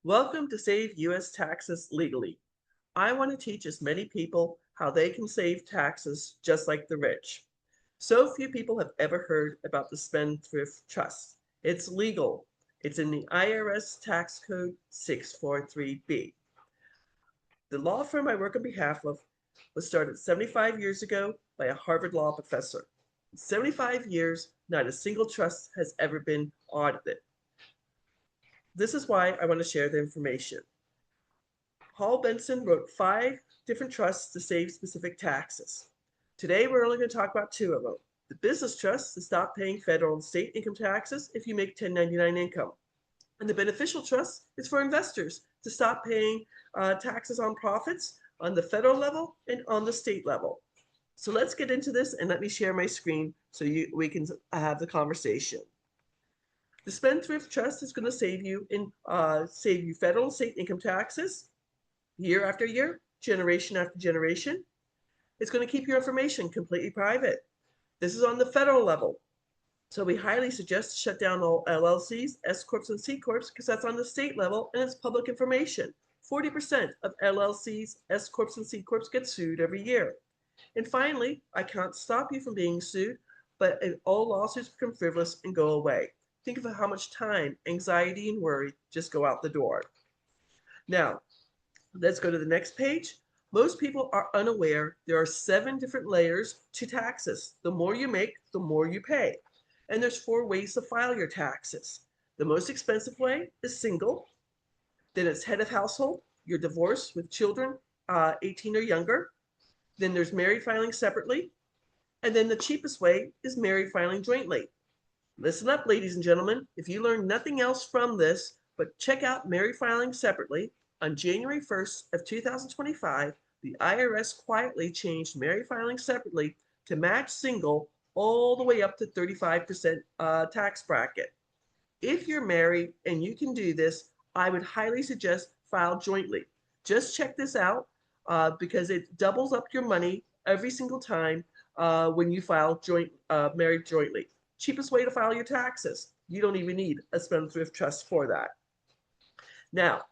Welcome to Save U.S. Taxes Legally. I want to teach as many people how they can save taxes just like the rich. So few people have ever heard about the Spendthrift Trust. It's legal. It's in the IRS Tax Code 643B. The law firm I work on behalf of was started 75 years ago by a Harvard Law professor. In 75 years, not a single trust has ever been audited. This is why I want to share the information. Paul Benson wrote 5 different trusts to save specific taxes. Today, we're only going to talk about 2 of them. The business trust to stop paying federal and state income taxes if you make 1099 income. And the beneficial trust is for investors to stop paying taxes on profits on the federal level and on the state level. So let's get into this and let me share my screen so we can have the conversation. The Spendthrift Trust is going to save you federal and state income taxes year after year, generation after generation. It's going to keep your information completely private. This is on the federal level. So we highly suggest to shut down all LLCs, S Corps, and C Corps because that's on the state level and it's public information. 40% of LLCs, S Corps, and C Corps get sued every year. And finally, I can't stop you from being sued, but all lawsuits become frivolous and go away. Think of how much time, anxiety, and worry just go out the door. Now, let's go to the next page. Most people are unaware there are 7 different layers to taxes. The more you make, the more you pay. And there's 4 ways to file your taxes. The most expensive way is single. Then it's head of household. You're divorced with children 18 or younger. Then there's married filing separately. And then the cheapest way is married filing jointly. Listen up, ladies and gentlemen. If you learn nothing else from this, but check out married filing separately, on January 1st of 2025, the IRS quietly changed married filing separately to match single all the way up to 35% tax bracket. If you're married and you can do this, I would highly suggest file jointly. Just check this out because it doubles up your money every single time when you file married jointly. Cheapest way to file your taxes. You don't even need a spendthrift trust for that. Now,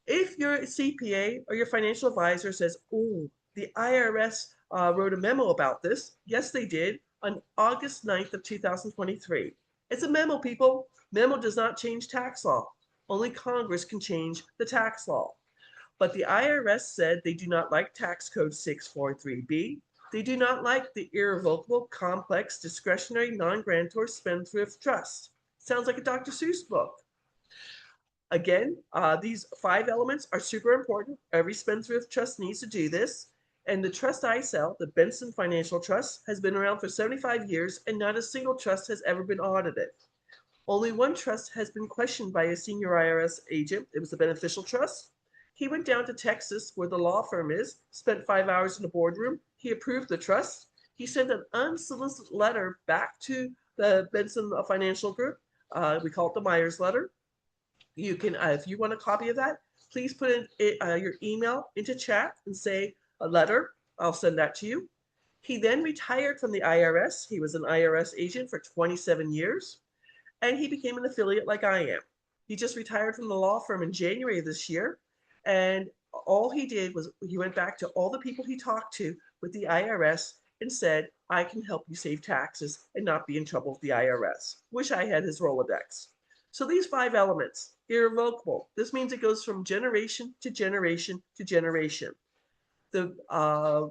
if your CPA or your financial advisor says, oh, the IRS wrote a memo about this, yes, they did, on August 9th of 2023. It's a memo, people. Memo does not change tax law. Only Congress can change the tax law. But the IRS said they do not like Tax Code 643B. They do not like the Irrevocable, Complex, Discretionary, Non-Grantor Spendthrift Trust. Sounds like a Dr. Seuss book. Again, these 5 elements are super important. Every spendthrift trust needs to do this. And the trust I sell, the Benson Financial Trust, has been around for 75 years and not a single trust has ever been audited. Only one trust has been questioned by a senior IRS agent. It was the Beneficial Trust. He went down to Texas, where the law firm is, spent 5 hours in the boardroom. He approved the trust. He sent an unsolicited letter back to the Benson Financial Group. We call it the Myers letter. You can, if you want a copy of that, please put in your email into chat and say a letter. I'll send that to you. He then retired from the IRS. He was an IRS agent for 27 years, and he became an affiliate like I am. He just retired from the law firm in January of this year, and all he did was he went back to all the people he talked to with the IRS and said, I can help you save taxes and not be in trouble with the IRS. Wish I had his Rolodex. So these 5 elements, irrevocable. This means it goes from generation to generation to generation. The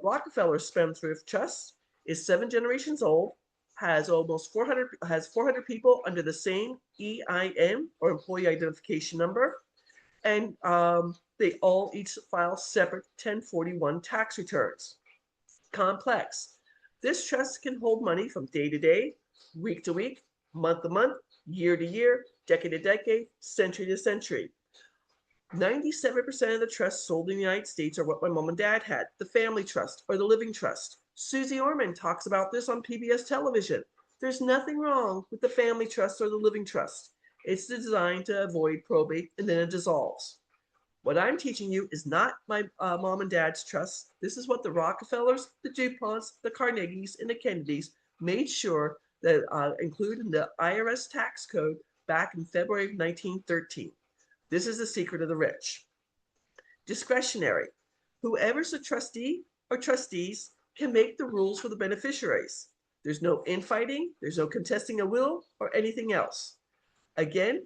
Rockefellers Spendthrift Trust is 7 generations old, has almost 400 people under the same EIN or employee identification number, and they all each file separate 1041 tax returns. Complex. This trust can hold money from day to day, week to week, month to month, year to year, decade to decade, century to century. 97% of the trusts sold in the United States are what my mom and dad had, the family trust or the living trust. Susie Orman talks about this on PBS television. There's nothing wrong with the family trust or the living trust. It's designed to avoid probate and then it dissolves. What I'm teaching you is not my mom and dad's trust. This is what the Rockefellers, the DuPonts, the Carnegies, and the Kennedys made sure that included in the IRS tax code back in February of 1913. This is the secret of the rich. Discretionary. Whoever's a trustee or trustees can make the rules for the beneficiaries. There's no infighting, there's no contesting a will or anything else. Again,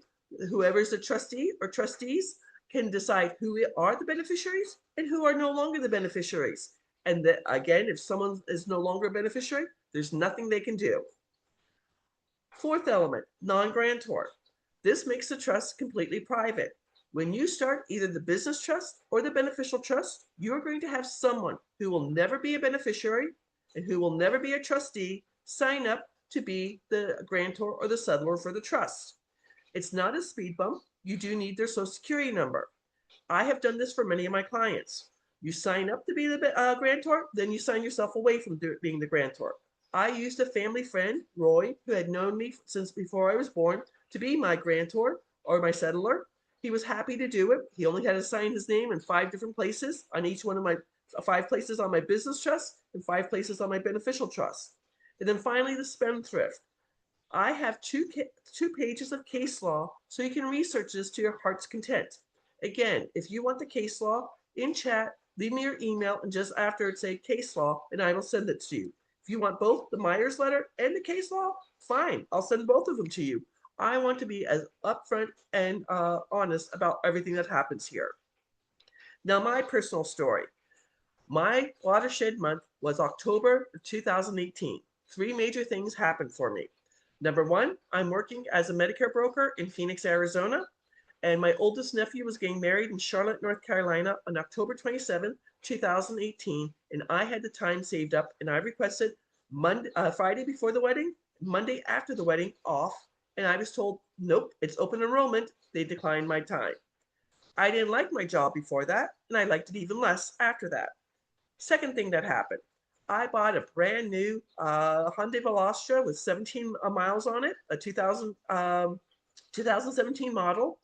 whoever's the trustee or trustees can decide who are the beneficiaries and who are no longer the beneficiaries. And that, again, if someone is no longer a beneficiary, there's nothing they can do. Fourth element, non-grantor. This makes the trust completely private. When you start either the business trust or the beneficial trust, you're going to have someone who will never be a beneficiary and who will never be a trustee sign up to be the grantor or the settlor for the trust. It's not a speed bump. You do need their social security number. I have done this for many of my clients. You sign up to be the grantor, then you sign yourself away from being the grantor. I used a family friend, Roy, who had known me since before I was born, to be my grantor or my settlor. He was happy to do it. He only had to sign his name in 5 different places on each one of my 5 places on my business trust and 5 places on my beneficial trust. And then finally, the spendthrift. I have two pages of case law so you can research this to your heart's content. Again, if you want the case law in chat, leave me your email and just after it say case law and I will send it to you. If you want both the Myers letter and the case law, fine, I'll send both of them to you. I want to be as upfront and honest about everything that happens here. Now, my personal story. My watershed month was October of 2018. 3 major things happened for me. Number 1, I'm working as a Medicare broker in Phoenix, Arizona, and my oldest nephew was getting married in Charlotte, North Carolina on October 27, 2018, and I had the time saved up, and I requested Friday before the wedding, Monday after the wedding off, and I was told, nope, it's open enrollment. They declined my time. I didn't like my job before that, and I liked it even less after that. Second thing that happened, I bought a brand new Hyundai Veloster with 17 miles on it, a 2017 model.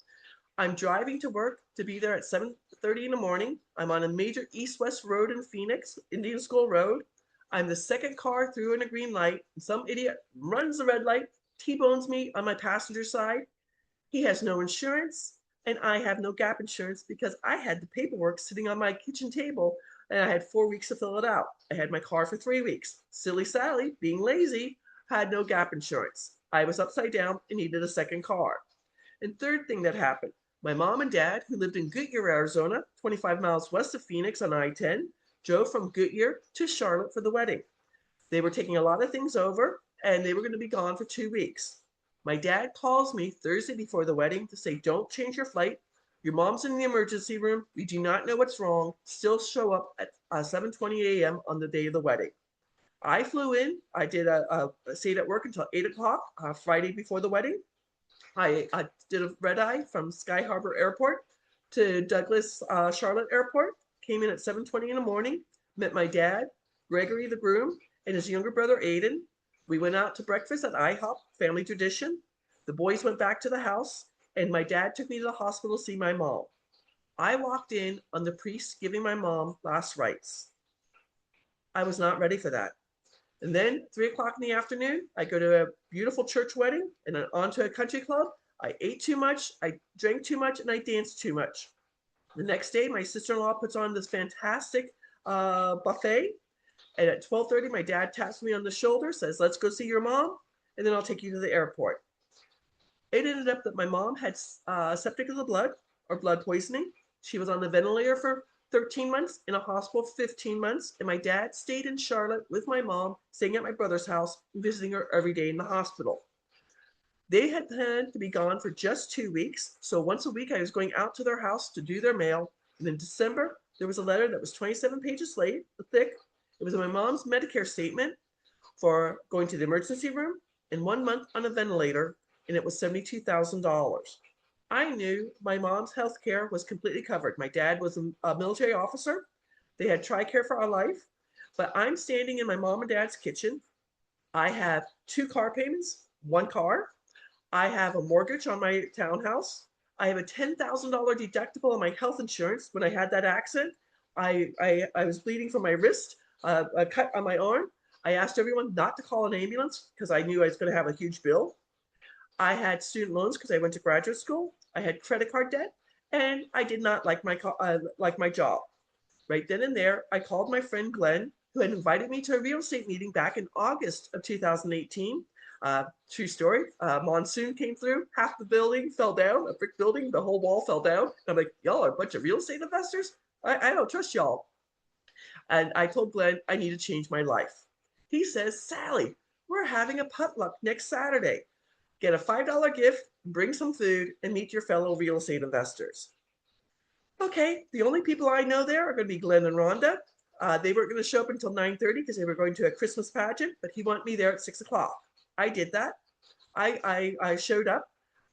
I'm driving to work to be there at 7:30 in the morning. I'm on a major east-west road in Phoenix, Indian School Road. I'm the second car through in a green light. And some idiot runs the red light, T-bones me on my passenger side. He has no insurance, and I have no gap insurance because I had the paperwork sitting on my kitchen table and I had 4 weeks to fill it out. I had my car for 3 weeks. Silly Sally, being lazy, had no gap insurance. I was upside down and needed a second car. And third thing that happened, my mom and dad, who lived in Goodyear, Arizona, 25 miles west of Phoenix on I-10, drove from Goodyear to Charlotte for the wedding. They were taking a lot of things over, and they were going to be gone for 2 weeks. My dad calls me Thursday before the wedding to say, don't change your flight. Your mom's in the emergency room. We do not know what's wrong. Still show up at 7:20 a.m. on the day of the wedding. I flew in. I did stayed at work until 8 o'clock Friday before the wedding. I did a red eye from Sky Harbor Airport to Douglas Charlotte Airport. Came in at 7:20 in the morning. Met my dad, Gregory the groom, and his younger brother Aiden. We went out to breakfast at IHOP, family tradition. The boys went back to the house, and my dad took me to the hospital to see my mom. I walked in on the priest giving my mom last rites. I was not ready for that. And then 3 o'clock in the afternoon, I go to a beautiful church wedding and then on to a country club. I ate too much, I drank too much, and I danced too much. The next day, my sister-in-law puts on this fantastic buffet. And at 12:30, my dad taps me on the shoulder, says, let's go see your mom, and then I'll take you to the airport. It ended up that my mom had septic of the blood or blood poisoning. She was on the ventilator for 13 months, in a hospital for 15 months, and my dad stayed in Charlotte with my mom, staying at my brother's house, visiting her every day in the hospital. They had planned to be gone for just 2 weeks, so once a week I was going out to their house to do their mail, and in December, there was a letter that was 27 pages thick. It was my mom's Medicare statement for going to the emergency room and 1 month on a ventilator, and it was $72,000. I knew my mom's health care was completely covered. My dad was a military officer. They had TRICARE for our life. But I'm standing in my mom and dad's kitchen. I have 2 car payments, 1 car. I have a mortgage on my townhouse. I have a $10,000 deductible on my health insurance when I had that accident. I was bleeding from my wrist, a cut on my arm. I asked everyone not to call an ambulance because I knew I was going to have a huge bill. I had student loans because I went to graduate school. I had credit card debt. and I did not like my job. Right then and there, I called my friend Glenn, who had invited me to a real estate meeting back in August of 2018. True story. Monsoon came through, half the building fell down, a brick building, the whole wall fell down. I'm like, y'all are a bunch of real estate investors? I don't trust y'all. And I told Glenn I need to change my life. He says, Sally, we're having a potluck next Saturday. Get a $5 gift, bring some food, and meet your fellow real estate investors. Okay, the only people I know there are going to be Glenn and Rhonda. They weren't going to show up until 9:30 because they were going to a Christmas pageant, but he wanted me there at 6 o'clock. I did that. I showed up.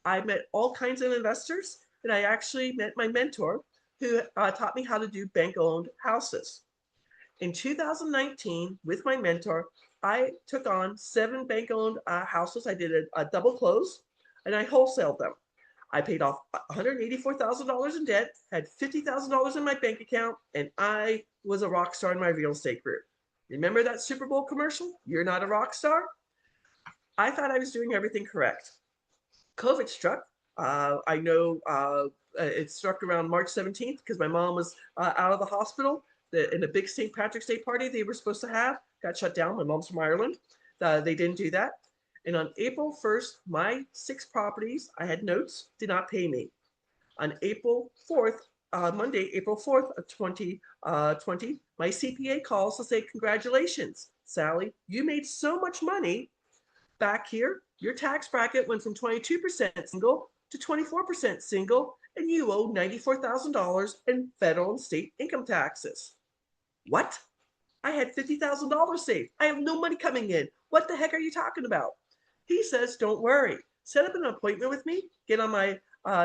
I met all kinds of investors, and I actually met my mentor who taught me how to do bank-owned houses. In 2019, with my mentor, I took on 7 bank-owned houses. I did a double close, and I wholesaled them. I paid off $184,000 in debt, had $50,000 in my bank account, and I was a rock star in my real estate group. Remember that Super Bowl commercial? You're not a rock star? I thought I was doing everything correct. COVID struck. I know it struck around March 17th because my mom was out of the hospital. In a big St. Patrick's Day party they were supposed to have got shut down. My mom's from Ireland. They didn't do that. And on April 1st, my 6 properties, I had notes, did not pay me. On April 4th, Monday, April 4th of 2020, my CPA calls to say, congratulations, Sally, you made so much money back here. Your tax bracket went from 22% single to 24% single, and you owe $94,000 in federal and state income taxes. What? I had $50,000 saved. I have no money coming in. What the heck are you talking about? He says, don't worry. Set up an appointment with me. Get on my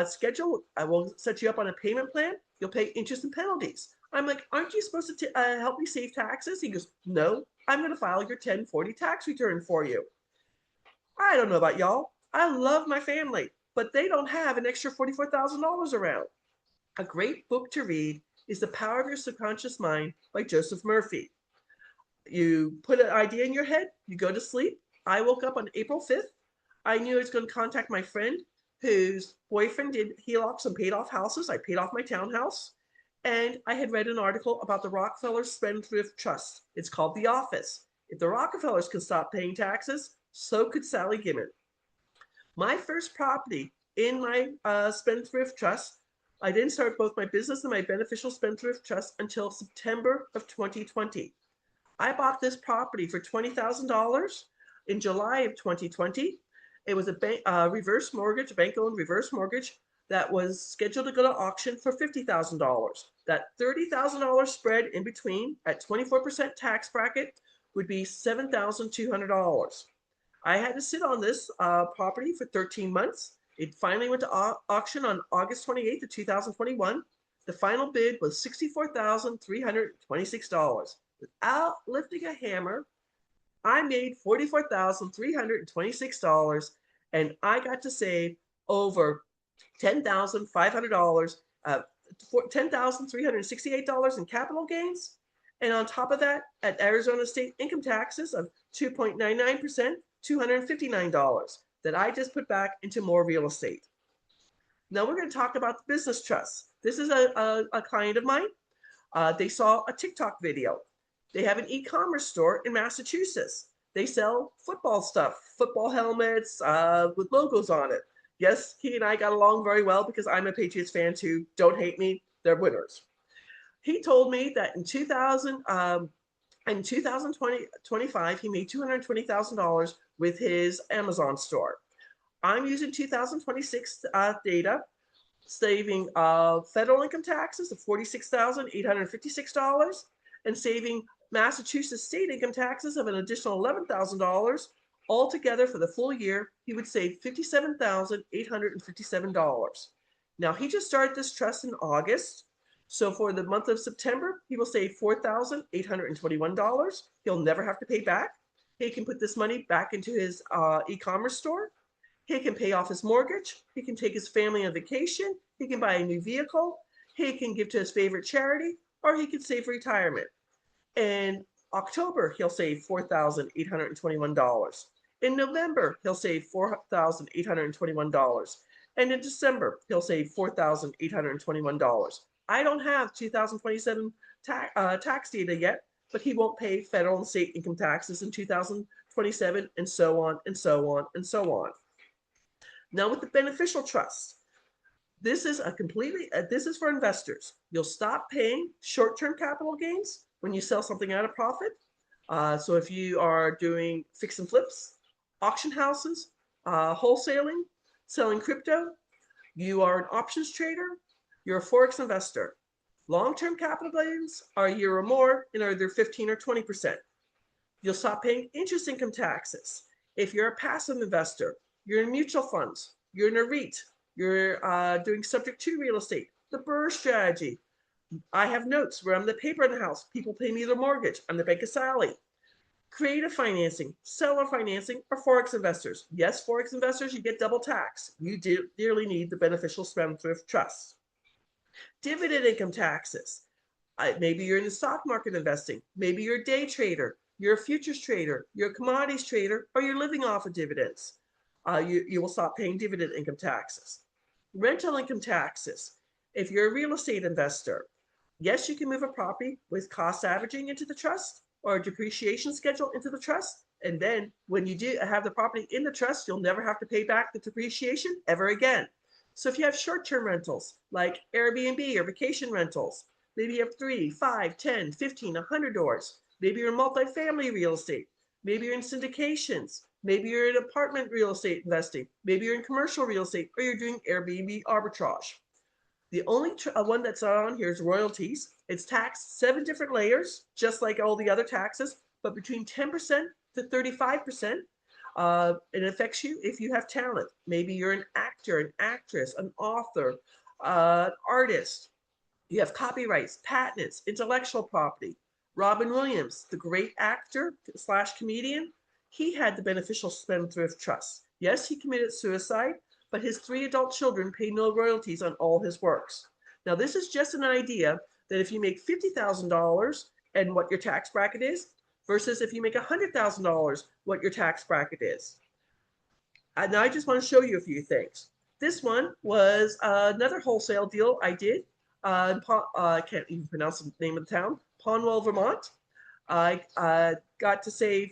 schedule. I will set you up on a payment plan. You'll pay interest and penalties. I'm like, aren't you supposed to help me save taxes? He goes, no, I'm going to file your 1040 tax return for you. I don't know about y'all. I love my family, but they don't have an extra $44,000 around. A great book to read is The Power of Your Subconscious Mind by Joseph Murphy. You put an idea in your head, you go to sleep. I woke up on April 5th. I knew I was going to contact my friend whose boyfriend did HELOCs and paid off houses. I paid off my townhouse. And I had read an article about the Rockefellers Spendthrift Trust. It's called The Office. If the Rockefellers could stop paying taxes, so could Sally Gimmon. My first property in my Spendthrift Trust, I didn't start both my business and my Beneficial Spendthrift Trust until September of 2020. I bought this property for $20,000 in July of 2020. It was a reverse mortgage, a bank-owned reverse mortgage that was scheduled to go to auction for $50,000. That $30,000 spread in between at 24% tax bracket would be $7,200. I had to sit on this property for 13 months. It finally went to auction on August 28th of 2021. The final bid was $64,326. Without lifting a hammer, I made $44,326, and I got to save over $10,500, $10,368 in capital gains. And on top of that, at Arizona state income taxes of 2.99%, $259 that I just put back into more real estate. Now we're going to talk about the business trust. This is a client of mine. They saw a TikTok video. They have an e-commerce store in Massachusetts. They sell football stuff, football helmets with logos on it. Yes, he and I got along very well because I'm a Patriots fan too. Don't hate me. They're winners. He told me that in 2025, he made $220,000 with his Amazon store. I'm using 2026 data, saving federal income taxes of $46,856 and saving Massachusetts state income taxes of an additional $11,000. Altogether for the full year, he would save $57,857. Now, he just started this trust in August. So for the month of September, he will save $4,821. He'll never have to pay back. He can put this money back into his e-commerce store. He can pay off his mortgage. He can take his family on vacation. He can buy a new vehicle. He can give to his favorite charity, or he can save for retirement. In October, he'll save $4,821. In November, he'll save $4,821. And in December, he'll save $4,821. I don't have 2027 tax data yet, but he won't pay federal and state income taxes in 2027, and so on and so on and so on. Now with the beneficial trust, this is for investors. You'll stop paying short-term capital gains when you sell something at a profit. So if you are doing fix and flips, auction houses, wholesaling, selling crypto, you are an options trader, you're a Forex investor. Long-term capital gains are a year or more and are either 15 or 20%. You'll stop paying interest income taxes. If you're a passive investor, you're in mutual funds, you're in a REIT, you're doing subject to real estate, the BRRRR strategy. I have notes where I'm the paper in the house. People pay me their mortgage. I'm the Bank of Sally. Creative financing, seller financing, or Forex investors. Yes, Forex investors, you get double tax. You dearly need the Beneficial Spendthrift Trust. Dividend income taxes. Maybe you're in the stock market investing. Maybe you're a day trader. You're a futures trader. You're a commodities trader, or you're living off of dividends. You will stop paying dividend income taxes. Rental income taxes. If you're a real estate investor, yes, you can move a property with cost averaging into the trust or a depreciation schedule into the trust. And then when you do have the property in the trust, you'll never have to pay back the depreciation ever again. So if you have short-term rentals like Airbnb or vacation rentals, maybe you have 3, 5, 10, 15, 100 doors. Maybe you're in multifamily real estate. Maybe you're in syndications. Maybe you're in apartment real estate investing. Maybe you're in commercial real estate, or you're doing Airbnb arbitrage. The only one that's not on here is royalties. It's taxed 7 different layers, just like all the other taxes, but between 10% to 35%. It affects you if you have talent. Maybe you're an actor, an actress, an author, an artist. You have copyrights, patents, intellectual property. Robin Williams, the great actor / comedian, he had the Beneficial Spendthrift Trust. Yes, he committed suicide, but his 3 adult children pay no royalties on all his works. Now, this is just an idea that if you make $50,000 and what your tax bracket is, versus if you make $100,000, what your tax bracket is. And now I just want to show you a few things. This one was another wholesale deal I did. I can't even pronounce the name of the town, Pondwell, Vermont. I got to save,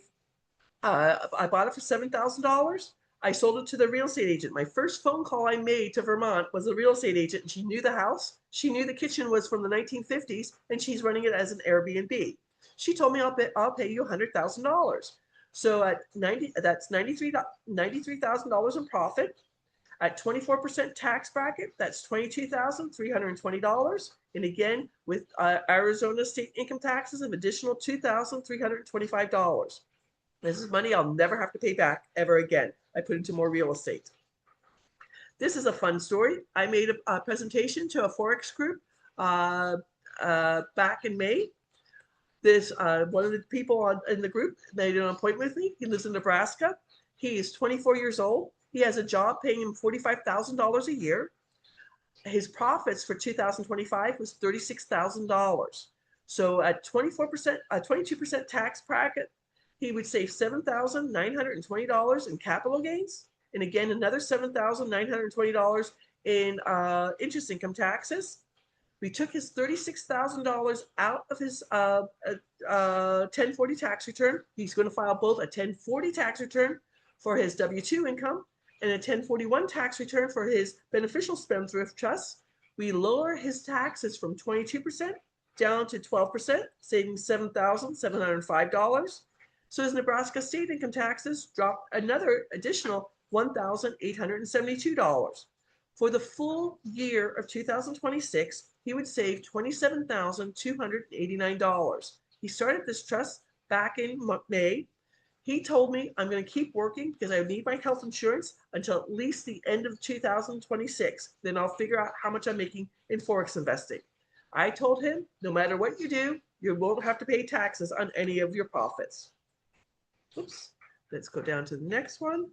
I bought it for $7,000. I sold it to the real estate agent. My first phone call I made to Vermont was a real estate agent, and she knew the house. She knew the kitchen was from the 1950s, and she's running it as an Airbnb. She told me I'll pay you $100,000. So at that's $93,000 in profit. At 24% tax bracket, that's $22,320. And again, with Arizona state income taxes of additional $2,325. This is money I'll never have to pay back ever again. I put into more real estate. This is a fun story. I made a presentation to a Forex group back in May. This one of the people in the group made an appointment with me. He lives in Nebraska. He is 24 years old. He has a job paying him $45,000 a year. His profits for 2025 was $36,000. So at 24%, 22% tax bracket, he would save $7,920 in capital gains, and again another $7,920 in interest income taxes. We took his $36,000 out of his 1040 tax return. He's going to file both a 1040 tax return for his W-2 income and a 1041 tax return for his Beneficial Spendthrift Trust. We lower his taxes from 22% down to 12%, saving $7,705. So his Nebraska state income taxes drop another additional $1,872. For the full year of 2026, he would save $27,289. He started this trust back in May. He told me, I'm going to keep working because I need my health insurance until at least the end of 2026. Then I'll figure out how much I'm making in Forex investing. I told him, no matter what you do, you won't have to pay taxes on any of your profits. Oops. Let's go down to the next one.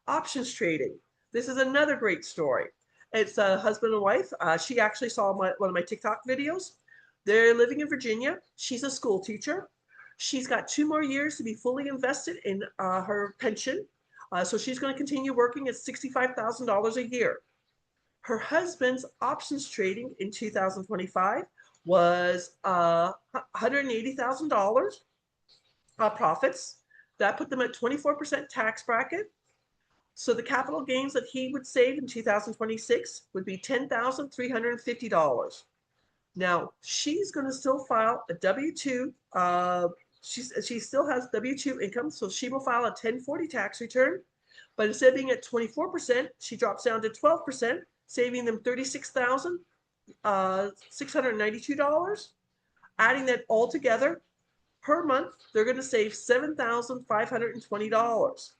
Options trading. This is another great story. It's a husband and wife. She actually saw one of my TikTok videos. They're living in Virginia. She's a school teacher. She's got 2 more years to be fully invested in her pension. So she's going to continue working at $65,000 a year. Her husband's options trading in 2025 was $180,000 profits. That put them at 24% tax bracket. So the capital gains that he would save in 2026 would be $10,350. Now she's going to still file a W-2. She still has W-2 income, so she will file a 1040 tax return. But instead of being at 24%, she drops down to 12%, saving them $36,692. Adding that all together, per month, they're going to save $7,520.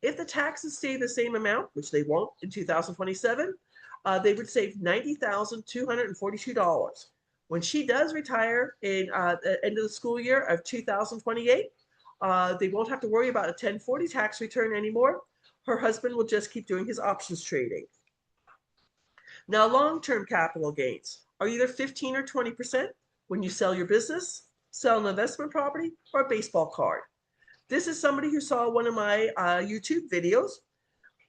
If the taxes stay the same amount, which they won't in 2027, they would save $90,242. When she does retire in the end of the school year of 2028, they won't have to worry about a 1040 tax return anymore. Her husband will just keep doing his options trading. Now, long-term capital gains are either 15 or 20% when you sell your business, sell an investment property, or a baseball card. This is somebody who saw one of my YouTube videos.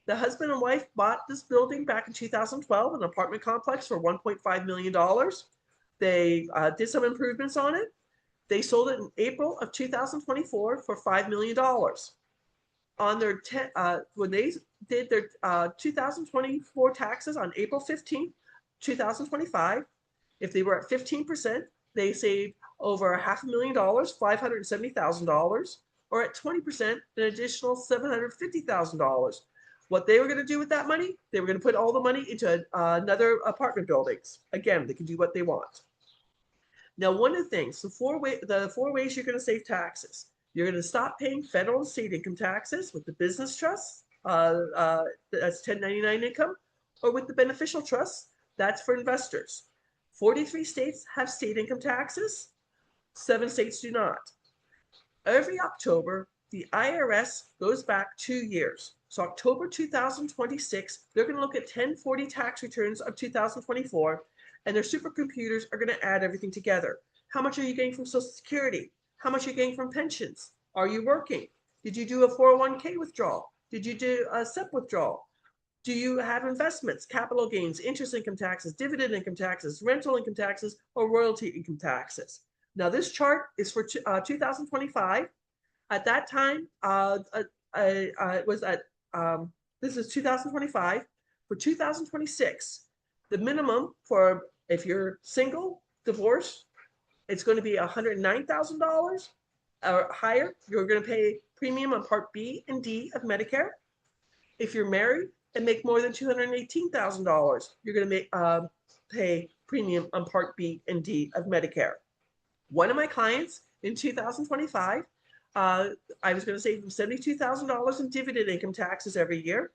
The husband and wife bought this building back in 2012, an apartment complex for $1.5 million. They did some improvements on it. They sold it in April of 2024 for $5 million. On their when they did their 2024 taxes on April 15th, 2025, if they were at 15%, they saved over $500,000, $570,000, or at 20%, an additional $750,000. What they were going to do with that money, they were going to put all the money into another apartment buildings. Again, they can do what they want. Now, one of the things, the four ways you're going to save taxes. You're going to stop paying federal and state income taxes with the business trust, that's 1099 income, or with the beneficial trust, that's for investors. 43 states have state income taxes, 7 states do not. Every October, the IRS goes back 2 years. So October 2026, they're going to look at 1040 tax returns of 2024, and their supercomputers are going to add everything together. How much are you getting from Social Security? How much are you getting from pensions? Are you working? Did you do a 401k withdrawal? Did you do a SEP withdrawal? Do you have investments, capital gains, interest income taxes, dividend income taxes, rental income taxes, or royalty income taxes? Now, this chart is for 2025. At that time, it was at, this is 2025. For 2026, the minimum for if you're single, divorced, it's going to be $109,000 or higher. You're going to pay premium on Part B and D of Medicare. If you're married and make more than $218,000, you're going to pay premium on Part B and D of Medicare. One of my clients in 2025, I was going to save him $72,000 in dividend income taxes every year.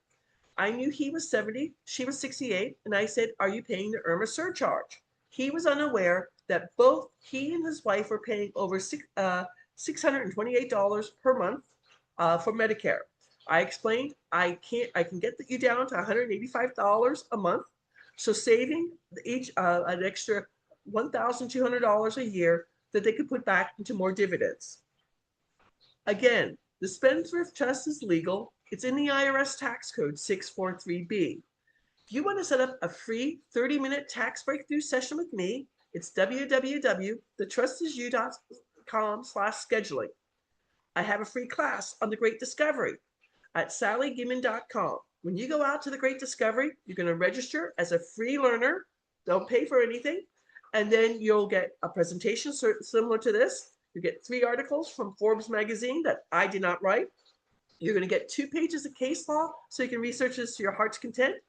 I knew he was 70, she was 68, and I said, "Are you paying the IRMA surcharge?" He was unaware that both he and his wife were paying over $628 per month for Medicare. I explained, I can get you down to $185 a month. So saving each an extra $1,200 a year that they could put back into more dividends. Again, the Spendthrift Trust is legal. It's in the IRS Tax Code 643B. If you want to set up a free 30-minute tax breakthrough session with me, it's www.thetrustisyou.com/scheduling. I have a free class on the Great Discovery at sallygimmin.com. When you go out to the Great Discovery, you're going to register as a free learner. Don't pay for anything. And then you'll get a presentation similar to this. You get 3 articles from Forbes magazine that I did not write. You're going to get 2 pages of case law so you can research this to your heart's content.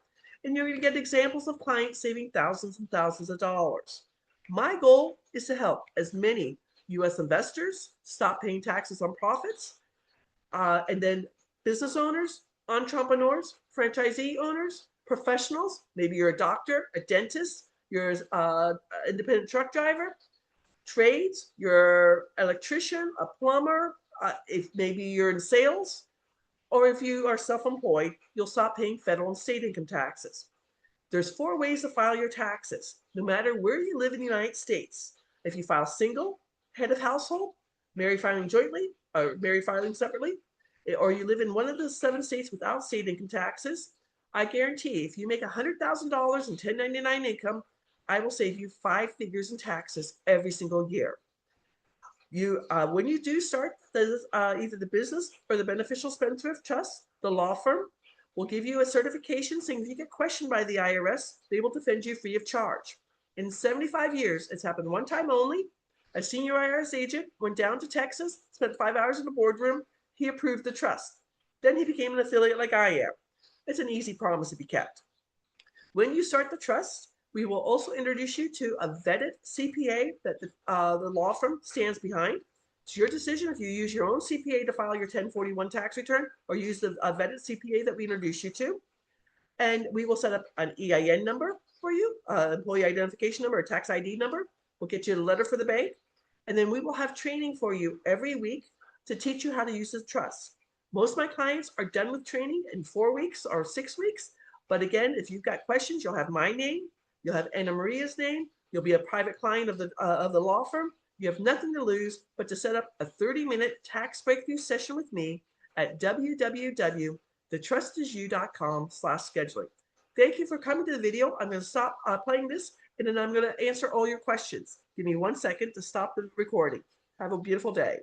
And you're going to get examples of clients saving thousands and thousands of dollars. My goal is to help as many U.S. investors stop paying taxes on profits, and then business owners, entrepreneurs, franchisee owners, professionals. Maybe you're a doctor, a dentist, you're an independent truck driver, trades, you're an electrician, a plumber, if maybe you're in sales, or if you are self-employed, you'll stop paying federal and state income taxes. There's 4 ways to file your taxes, no matter where you live in the United States. If you file single, head of household, married filing jointly, or married filing separately, or you live in one of the 7 states without state income taxes, I guarantee if you make $100,000 in 1099 income, I will save you 5 figures in taxes every single year. When you do start either the business or the Beneficial Spendthrift Trust, the law firm will give you a certification saying if you get questioned by the IRS, they will defend you free of charge. In 75 years, it's happened one time only. A senior IRS agent went down to Texas, spent 5 hours in the boardroom. He approved the trust. Then he became an affiliate like I am. It's an easy promise to be kept. When you start the trust, we will also introduce you to a vetted CPA that the law firm stands behind. It's your decision if you use your own CPA to file your 1041 tax return or use the vetted CPA that we introduce you to. And we will set up an EIN number for you, employee identification number, a tax ID number. We'll get you a letter for the bank. And then we will have training for you every week to teach you how to use the trust. Most of my clients are done with training in 4 weeks or 6 weeks. But again, if you've got questions, you'll have my name, you'll have Anna Maria's name, you'll be a private client of the law firm. You have nothing to lose but to set up a 30-minute tax breakthrough session with me at www.thetrustisyou.com/scheduling. Thank you for coming to the video. I'm going to stop playing this, and then I'm going to answer all your questions. Give me 1 second to stop the recording. Have a beautiful day.